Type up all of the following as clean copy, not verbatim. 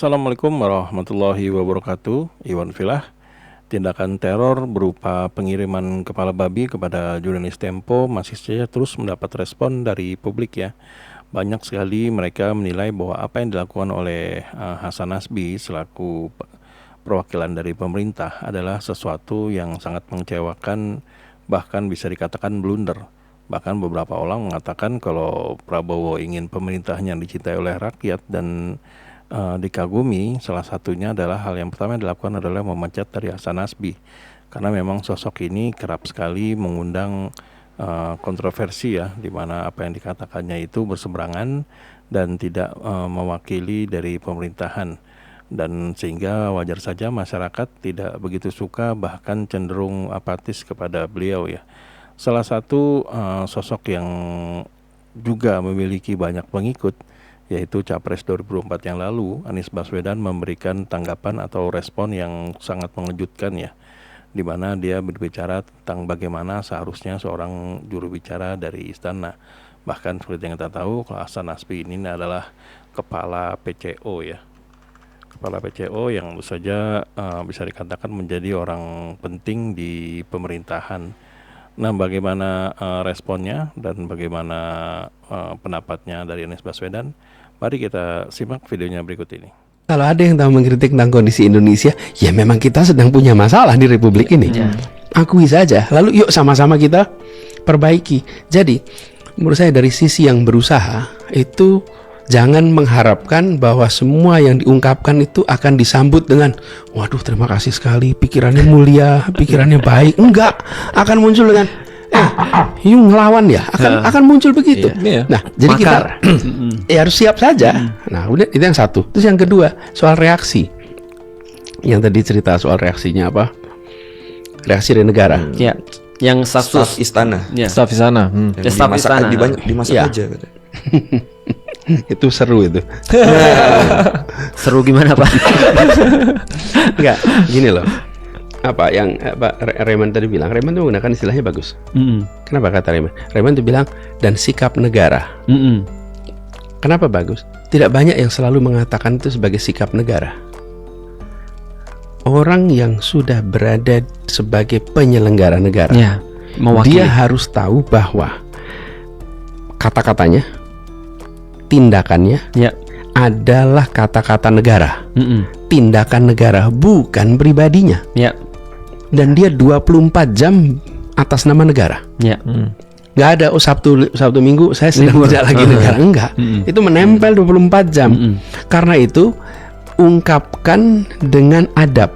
Assalamualaikum warahmatullahi wabarakatuh. Iwan Filah. Tindakan teror berupa pengiriman kepala babi kepada jurnalis Tempo masih saja terus mendapat respon dari publik ya. Banyak sekali mereka menilai bahwa apa yang dilakukan oleh Hasan Nasbi selaku perwakilan dari pemerintah adalah sesuatu yang sangat mengecewakan, bahkan bisa dikatakan blunder. Bahkan beberapa orang mengatakan kalau Prabowo ingin pemerintahnya dicintai oleh rakyat dan dikagumi, salah satunya adalah hal yang pertama yang dilakukan adalah memecat dari Hasan Nasbi, karena memang sosok ini kerap sekali mengundang kontroversi ya, di mana apa yang dikatakannya itu berseberangan dan tidak mewakili dari pemerintahan, dan sehingga wajar saja masyarakat tidak begitu suka, bahkan cenderung apatis kepada beliau ya. Salah satu sosok yang juga memiliki banyak pengikut, yaitu Capres 2024 yang lalu, Anies Baswedan memberikan tanggapan atau respon yang sangat mengejutkan ya, di mana dia berbicara tentang bagaimana seharusnya seorang juru bicara dari istana. Bahkan seperti yang kita tahu, Hasan Nasbi ini adalah kepala PCO ya, kepala PCO yang tentu saja bisa dikatakan menjadi orang penting di pemerintahan. Nah, bagaimana responnya dan bagaimana pendapatnya dari Anies Baswedan? Mari kita simak videonya berikut ini. Kalau ada yang tahu mengkritik tentang kondisi Indonesia, ya memang kita sedang punya masalah di Republik ini. Akui saja, lalu yuk sama-sama kita perbaiki. Jadi, menurut saya dari sisi yang berusaha, itu jangan mengharapkan bahwa semua yang diungkapkan itu akan disambut dengan waduh terima kasih sekali, pikirannya mulia, pikirannya baik. Enggak, akan muncul dengan you ngelawan ya, akan muncul begitu. Nah, jadi kita harus siap saja. Nah, udah itu yang satu. Terus yang kedua, soal reaksi. Yang tadi cerita soal reaksinya apa? Reaksi dari negara. Ya, yang staf istana. Ya. Staf istana. Staf istana. Dimasak aja. Itu seru itu. Seru gimana Pak? Enggak, gini loh. Apa yang Raymond tadi bilang, Raymond tuh menggunakan istilahnya bagus. Kenapa kata Raymond? Raymond tuh bilang dan sikap negara. Kenapa bagus? Tidak banyak yang selalu mengatakan itu sebagai sikap negara. Orang yang sudah berada sebagai penyelenggara negara, ya, dia harus tahu bahwa kata-katanya, tindakannya adalah kata-kata negara. Tindakan negara, bukan pribadinya. Dan dia 24 jam atas nama negara. Gak ada Sabtu Minggu saya sedang tidak lagi negara. Enggak. Itu menempel 24 jam. Karena itu ungkapkan dengan adab.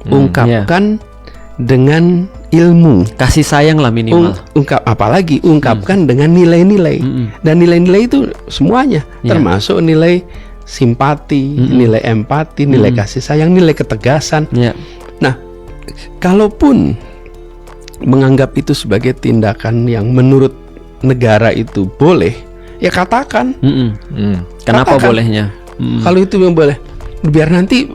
Ungkapkan dengan ilmu, kasih sayang lah minimal. Ungkapkan dengan nilai-nilai. Dan nilai-nilai itu semuanya, termasuk nilai simpati, nilai empati, nilai kasih sayang, nilai ketegasan. Nah, kalaupun menganggap itu sebagai tindakan yang menurut negara itu boleh, ya katakan. Kenapa katakan. Bolehnya? Kalau itu yang boleh, biar nanti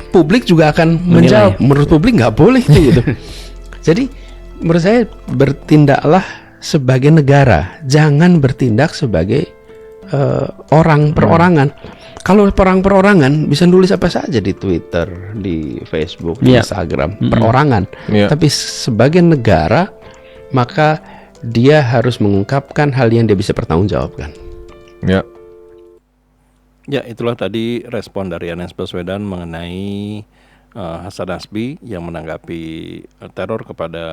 publik juga akan menjawab. Menurut publik nggak boleh gitu. Jadi menurut saya bertindaklah sebagai negara, jangan bertindak sebagai orang perorangan. Kalau perang perorangan bisa nulis apa saja di Twitter, di Facebook, di Instagram, perorangan. Tapi sebagai negara, maka dia harus mengungkapkan hal yang dia bisa pertanggungjawabkan. Ya, itulah tadi respon dari Anies Baswedan mengenai Hasan Nasbi yang menanggapi teror kepada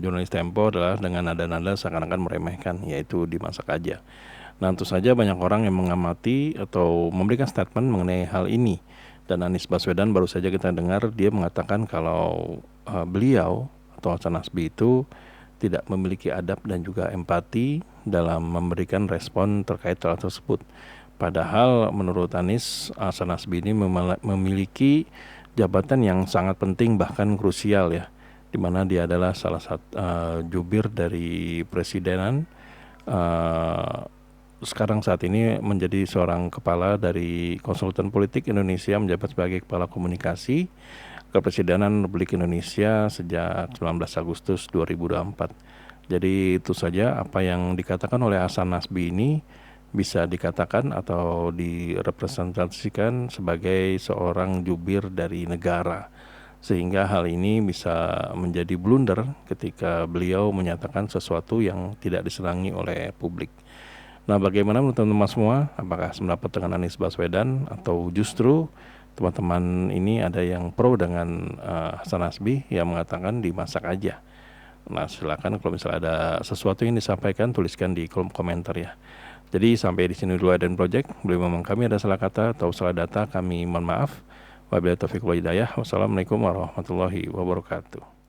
jurnalis Tempo adalah dengan nada-nada seakan-akan meremehkan, yaitu dimasak aja. Nah, tentu saja banyak orang yang mengamati atau memberikan statement mengenai hal ini. Dan Anies Baswedan baru saja kita dengar dia mengatakan kalau beliau atau Hasan Nasbi itu tidak memiliki adab dan juga empati dalam memberikan respon terkait hal tersebut. Padahal menurut Anies, Hasan Nasbi ini memiliki jabatan yang sangat penting bahkan krusial ya, di mana dia adalah salah satu jubir dari presidenan. Sekarang saat ini menjadi seorang kepala dari Konsultan Politik Indonesia, menjabat sebagai kepala komunikasi Kepresidenan Republik Indonesia sejak 19 Agustus 2024. Jadi itu saja apa yang dikatakan oleh Hasan Nasbi ini bisa dikatakan atau direpresentasikan sebagai seorang jubir dari negara, sehingga hal ini bisa menjadi blunder ketika beliau menyatakan sesuatu yang tidak disenangi oleh publik. Nah, bagaimana menurut teman-teman semua? Apakah sependapat dengan Anies Baswedan atau justru teman-teman ini ada yang pro dengan Hasan Hasbi yang mengatakan dimasak aja? Nah, silakan kalau misalnya ada sesuatu yang disampaikan, tuliskan di kolom komentar ya. Jadi sampai di sini dulu Aden Project. Bila memang kami ada salah kata atau salah data, kami mohon maaf. Wabillahi taufiq wal hidayah. Wassalamualaikum warahmatullahi wabarakatuh.